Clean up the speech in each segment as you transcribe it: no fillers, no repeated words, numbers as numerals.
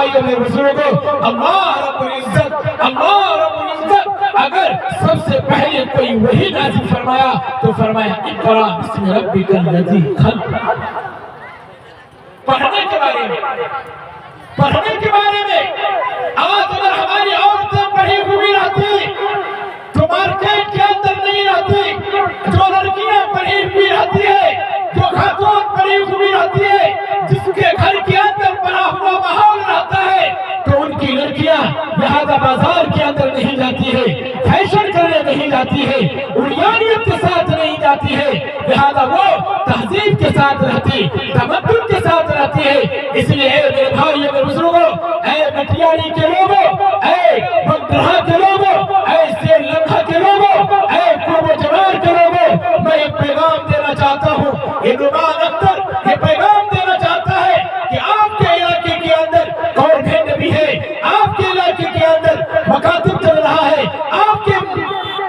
بھائیوں میرے بزرگوں، اللہ رب العزت اگر سب سے پہلے کوئی وحی نازل فرمایا تو فرمایا اقرا بسم ربک الذی خلق۔ پڑھنے کے بارے میں آج اگر ہماری عورتیں پڑھی ہوئی رہتی تو مارکیٹ کے اندر نہیں رہتی، جو لڑکیاں پڑھی ہوئی رہتی ہے، جو خاتون پڑھی ہوئی رہتی ہے، جس کے گھر کے اندر بنا ہوا ماحول رہتا ہے، تو ان کی لڑکیاں لہذا بازار کے اندر نہیں جاتی ہے، فیشن کرنے نہیں جاتی ہے، اڑیانیت کے ساتھ نہیں جاتی ہے، لہذا وہ تہذیب کے ساتھ رہتی، تمدن کے ساتھ رہتی ہے۔ اس لیے اے میرے بھائی میرے بزرگوں، اے مٹیاری کے لوگوں، اے بگدرہا کے لوگوں، اے سیر لنگھا کے لوگوں، اے قرب و جوار کے لوگوں، میں یہ پیغام دینا چاہتا ہوں، یہ نعمان اختر یہ پیغام دینا چاہتا ہے کہ آپ کے علاقے کے اندر گورنمنٹ بھی ہے، آپ کے علاقے کے اندر مکاتب چل رہا ہے،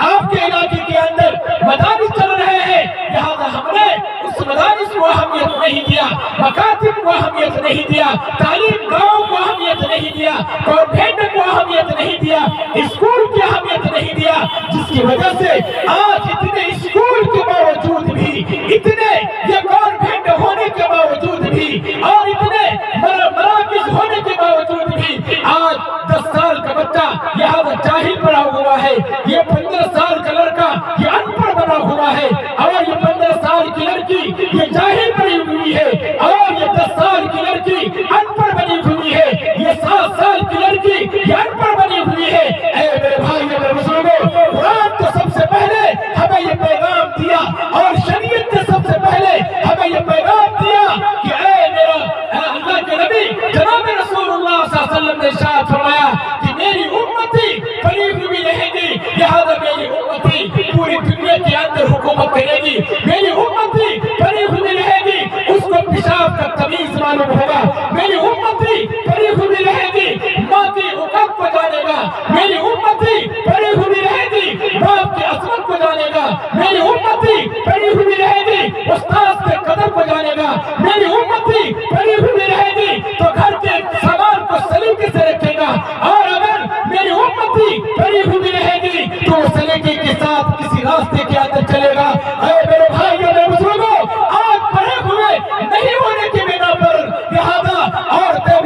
آپ کے علاقے کے اندر مدارس چل رہے ہیں، لہذا ہم نے اس مدارس کو اہمیت نہیں دیا، مکاتب کو اہمیت نہیں دیا، تعلیم گاؤں کو اہمیت نہیں دیا، گورنمنٹ کو اہمیت نہیں دیا، اسکول کی اہمیت نہیں دیا، جس کی وجہ سے آج اتنے اسکول کے باوجود بھی، اتنے یہ گورنمنٹ ہونے کے باوجود بھی، اور اتنے مراکز ہونے کے باوجود بھی آج 10 سال کا بچہ یہاں جاہل بنا ہوا ہے، یہ 15 سال کا لڑکا یہ ان پڑھ بنا ہوا ہے، اور یہ 15 سال کی لڑکی یہ جاہل بنی ہوئی ہے، اور یہ 10 سال کی لڑکی ان پڑھ بنی ہوئی ہے، یہ 7 سال کی لڑکی یہ ان پڑھ بنی ہوئی ہے۔ اے میرے بھائی میرے بزرگوں، قرآن تو سب سے پہلے ہمیں یہ پیغام دیا، اور شریعت نے سب سے پہلے ہمیں یہ پیغام دیا کہ اے میرا اللہ کے نبی جناب رسول اللہ صلی اللہ علیہ وسلم نے ارشاد فرمایا کہ میری امتی پڑھی ہوئی رہے گی، لہذا میری امتی پوری دنیا کے اندر حکومت کرے گی، میری امتی پڑھی ہوئی رہے گی، اس کو پیشاب کا تمیز معلوم ہوگا، میری امتی پڑھی ہوئی رہے گی، ماں کی حکم کو جانے گا، میری امتی پڑھی ہوئی رہے گی، باپ کی عظمت کو جانے گا، میری امتی پڑھی ہوئی رہے گی، استاد کے قدر کو جانے گا، میری امتی پڑھی ہوئی رہے گی تو گھر کے سامان کو سلیقے سے رکھے گا، اور اگر میری امتی پڑھی ہوئی رہے گی تو وہ سلیقے کے ساتھ کسی راستے کے اندر چلے گا۔ اے میرے بھائی میرے بزرگوں، آج پڑھے ہوئے نہیں ہونے کی بنا پر لہذا عورتیں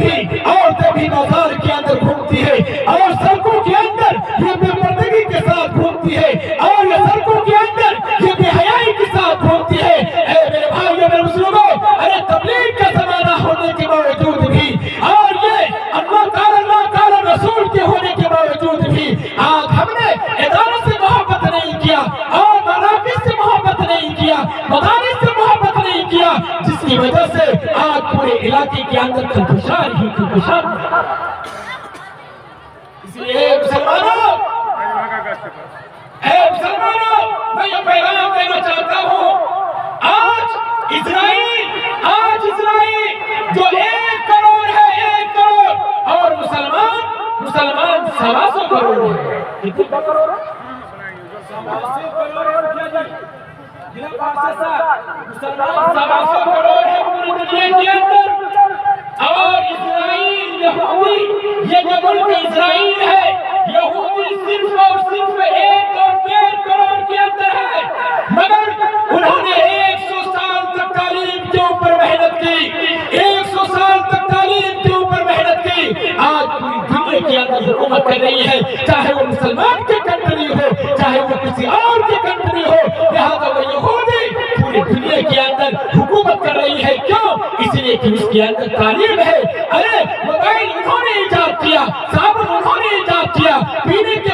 بھی بازار کے اندر گھومتی ہے، اور سڑکوں کے اندر یہ بے پردگی کے ساتھ گھومتی ہے، اور یہ سڑکوں کے اندر یہ بے حیائی کے ساتھ گھومتی ہے۔ اے میرے بھائی میرے بزرگوں، ارے تبلیغ کا زمانہ ہونے کے باوجود بھی، اور یہ اللہ تعالی رسول کے ہونے کے باوجود بھی آج ہم نے اداروں سے محبت نہیں کیا، اور مراکز سے محبت نہیں کیا، مدارس سے محبت نہیں کیا، جس کی وجہ سے آج پورے علاقے کے اندر کھلکشار ہی کھلکشار۔ اس لیے مسلمانوں، میں یہ پیغام دینا چاہتا ہوں، آج اسرائیل جو 1 کروڑ ہے، 1 کروڑ، اور مسلمان 125 کروڑ ہے۔ کتنے کروڑ ہے؟ 125 کروڑ ہے، مسلمان 125 کروڑ ہے پوری دنیا کے اندر، اور اسرائیل یہودی، یہ جو ملک اسرائیل ہے، یہودی صرف اور صرف 1 اور 1.5 کروڑ کے اندر ہے، مگر انہوں نے 100 سال تک تعلیم کے اوپر محنت کی، 100 سال تک تعلیم کے اوپر محنت کی، آج پوری دنیا کے اندر حکومت کر رہی ہے، چاہے وہ مسلمان کی کنٹری ہو، چاہے وہ کسی اور کی کنٹری ہو، لہذا وہ یہودی پوری دنیا کے اندر حکومت کر رہی ہے۔ کیوں؟ اس لیے کہ اس کے اندر تعلیم ہے۔ ارے موبائل انہوں نے ایجاد کیا، صابن انہوں نے ایجاد کیا، پینے کے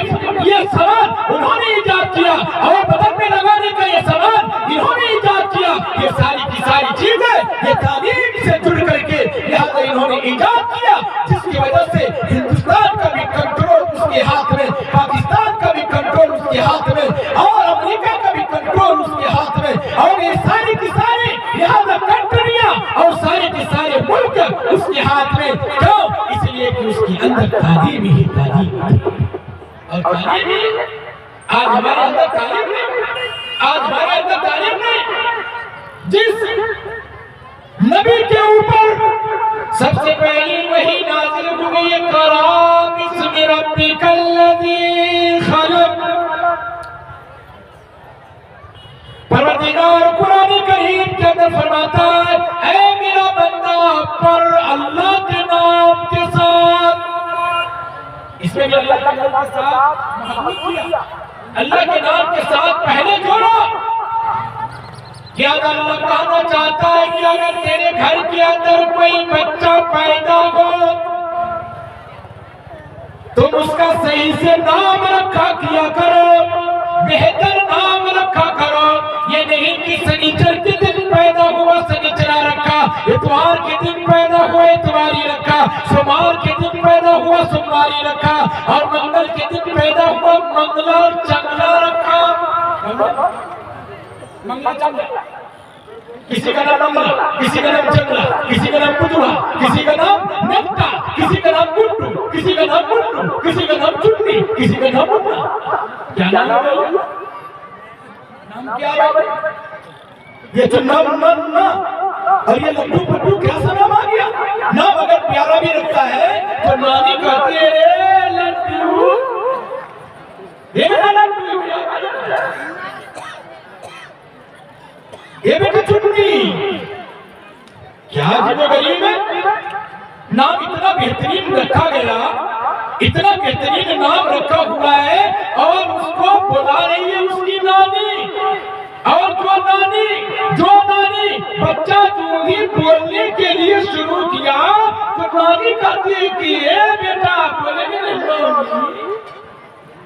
یہ سامان انہوں نے ایجاد کیا، اور بدن میں لگانے کا یہ سامان انہوں نے ایجاد کیا، یہ ساری کی ساری چیزیں یہ تعلیم سے جڑ کر کے لہذا انہوں نے ایجاد کیا، جس کی وجہ سے ہندوستان کا بھی کنٹرول اس کے ہاتھ میں، پاکستان کا بھی کنٹرول اس کے ہاتھ میں، اور امریکہ کا بھی کنٹرول اس کے ہاتھ میں، اور یہ ساری کی ساری لہذا کنٹریاں اور سارے کے سارے ملک اس کے ہاتھ میں۔ کیوں؟ اس لیے کہ اس کے اندر تعلیم ہی تعلیم ہے، اور تعلیم ہی آج ہمارے اندر تعلیم نہیں، جس نبی کے اوپر سب سے پہلی وہی نازل ہوئی اقرأ باسم ربک الذی خلق. پروردگار قرآن کریم کے اندر فرماتا ہے اے میرا بندہ پر اللہ کے نام کے ساتھ. اس میں بھی اللہ کے نام کے ساتھ محمد کیا. اللہ کے نام کے ساتھ پہلے جوڑا. کیا اللہ کہنا چاہتا ہے کہ اگر تیرے گھر کے اندر کوئی بچہ پیدا ہو تم اس کا صحیح سے نام رکھا کیا کرو, بہتر نام رکھا کرو. یہ نہیں کہ سنیچر کے دن پیدا ہوا سنیچرا رکھا, اتوار کے دن پیدا ہوا اتواری رکھا, سوموار کے دن پیدا ہوا سومواری رکھا, اور منگل کے دن پیدا ہوا منگلا اور چنگلا رکھا. منگلا چنگلا, کسی کا نام منگلا, کسی کا نام چنگلا, کسی کا نام پتوا, کسی کا نام نکتا, کسی کا نام گنڈو, کسی کا نام منڈو, کسی کا نام چنی, کسی کا نام منڈا. کیا نام ہے؟ نام کیا ہے؟ یہ تو نام مننا اور یہ لڈو پٹو کیسا نام آ گیا؟ نام اگر پیارا بھی رکھتا ہے تو نانی کہتی ہے اے لڈو, یہ بیٹا لڈو, یہ بیٹا چنی. کیا عجیب و غریب ہے, نام اتنا بہترین رکھا گیا, اتنا بہترین نام رکھا ہوا ہے, اور اس کو بلا رہی ہے اس کی نانی. اور جو نانی بچہ جو ہی بولنے کے لیے شروع کیا تو نانی کہتی ہے کہ اے بیٹا بولے نہیں,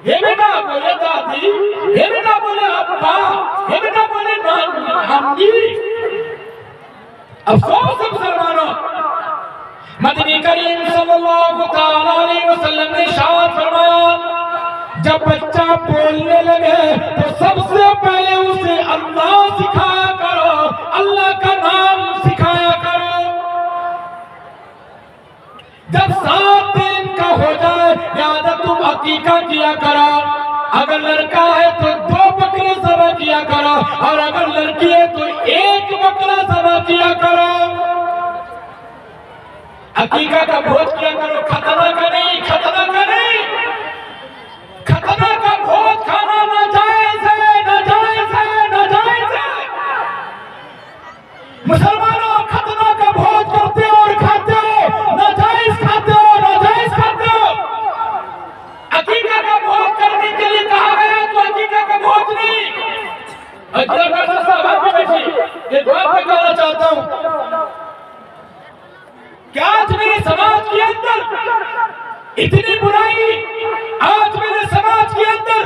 یہ بیٹا بولے دادی, یہ بیٹا بولے ابا, یہ بیٹا بولے امی. افسوس مسلمانوں, مدنی کریم صلی اللہ علیہ وسلم نے ارشاد فرمایا جب بچہ بولنے لگے تو سب سے پہلے اسے اللہ سکھایا کرو, اللہ کا نام سکھایا کرو. جب 7 دن کا ہو جائے لہذا تم عقیقہ کیا کرو. اگر لڑکا ہے تو 2 بکرے ذبح کیا کرو, اور اگر لڑکی ہے تو 1 بکرا ذبح کیا کرو. عقیقہ کا بھوج کیا کرو, ختنہ کا نہیں, ختنہ کا نہیں. ختنہ کا بھوج کھانا ناجائز ہے, ناجائز ہے, ناجائز ہے. مسلمانوں ختنہ کا بھوج کرتے ہو اور کھاتے ہو, ناجائز کھاتے ہو, ناجائز کھاتے ہو. عقیقہ کا بھوج کرنے کے لیے کہا گیا تو عقیقہ کا بھوج نہیں. اجرا کا صاحب آپ کی بیٹی ایک بات میں کہنا چاہتا ہوں کہ آج میرے سماج کے اندر اتنی برائی, آج میرے سماج کے اندر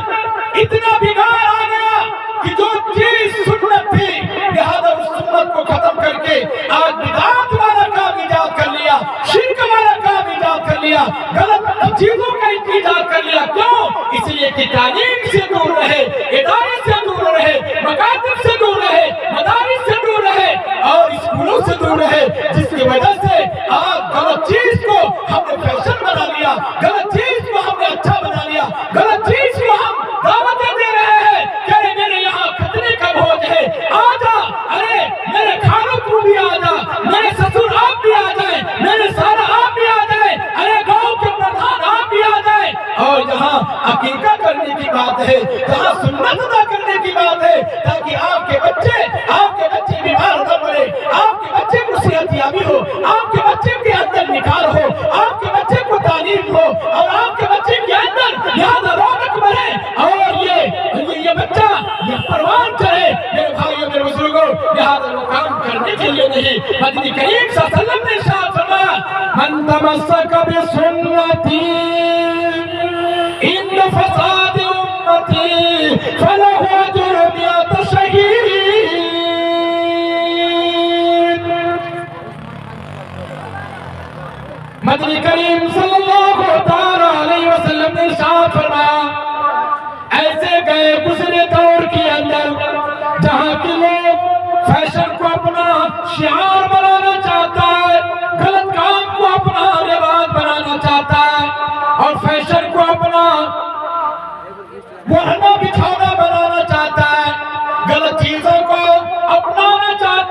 اتنا بگاڑ آ گیا کہ جو چیز سنت تھی لہذا اس سنت کو ختم کر کے آج بدعت والا کام ایجاد کر لیا, شرک والا کام ایجاد کر لیا, غلط چیزوں کا ایجاد کر لیا. کیوں؟ اس لیے کہ تعلیم سے دور رہے, ادارے سے دور رہے, مکاتب سے دور رہے, مدارس سے دور رہے, اور اسکولوں سے دور رہے, جس کی وجہ سے آج غلط چیز کو ہم نے فیشن بنا لیا, غلط چیز کو ہم نے اچھا بنا لیا, غلط چیز کو ہم دعوتیں دے رہے ہیں کہ ارے میرے یہاں ختنے کا بھوج ہے, آجا, ارے میرے کھانوں تو بھی آجا, میرے سسر آپ بھی آ جائیں, میرے سارا آپ بھی آ جائیں, ارے گاؤں کے پردھان آپ بھی آ جائیں. اور جہاں عقیقہ کرنے کی بات ہے, جہاں سنت ادا کرنے کی بات ہے, تاکہ آپ کے بچے بیمار نہ پڑے, آپ کے بچے کو صحت یابی ہو, آپ کے بچے کے اندر نکھار ہو, آپ کے بچے کو تعلیم ہو, اور آپ کے بچے کے اندر یہاں رونق بڑھے, اور یہ بچہ یہ پروان چڑھے. میرے بھائیوں, میرے بزرگوں, لہذا وہ کام کرنے کے لیے نہیں. مدنی کریم صلی اللہ علیہ وسلم نے ارشاد فرمایا من تمسک بسنتی ان فساد امتی فلہ اجر 100 شہید. مدنی کریم صلی اللہ علیہ وسلم نے ارشاد فرمایا ایسے گئے گزرے دور کے اندر جہاں کے لوگ فیشن کو اپنا شعار بنانا چاہتا ہے, غلط کام کو اپنا رواج بنانا چاہتا ہے, اور فیشن کو اپنا بڑھنا بچھانا بنانا چاہتا ہے, غلط چیزوں کو اپنانا چاہتا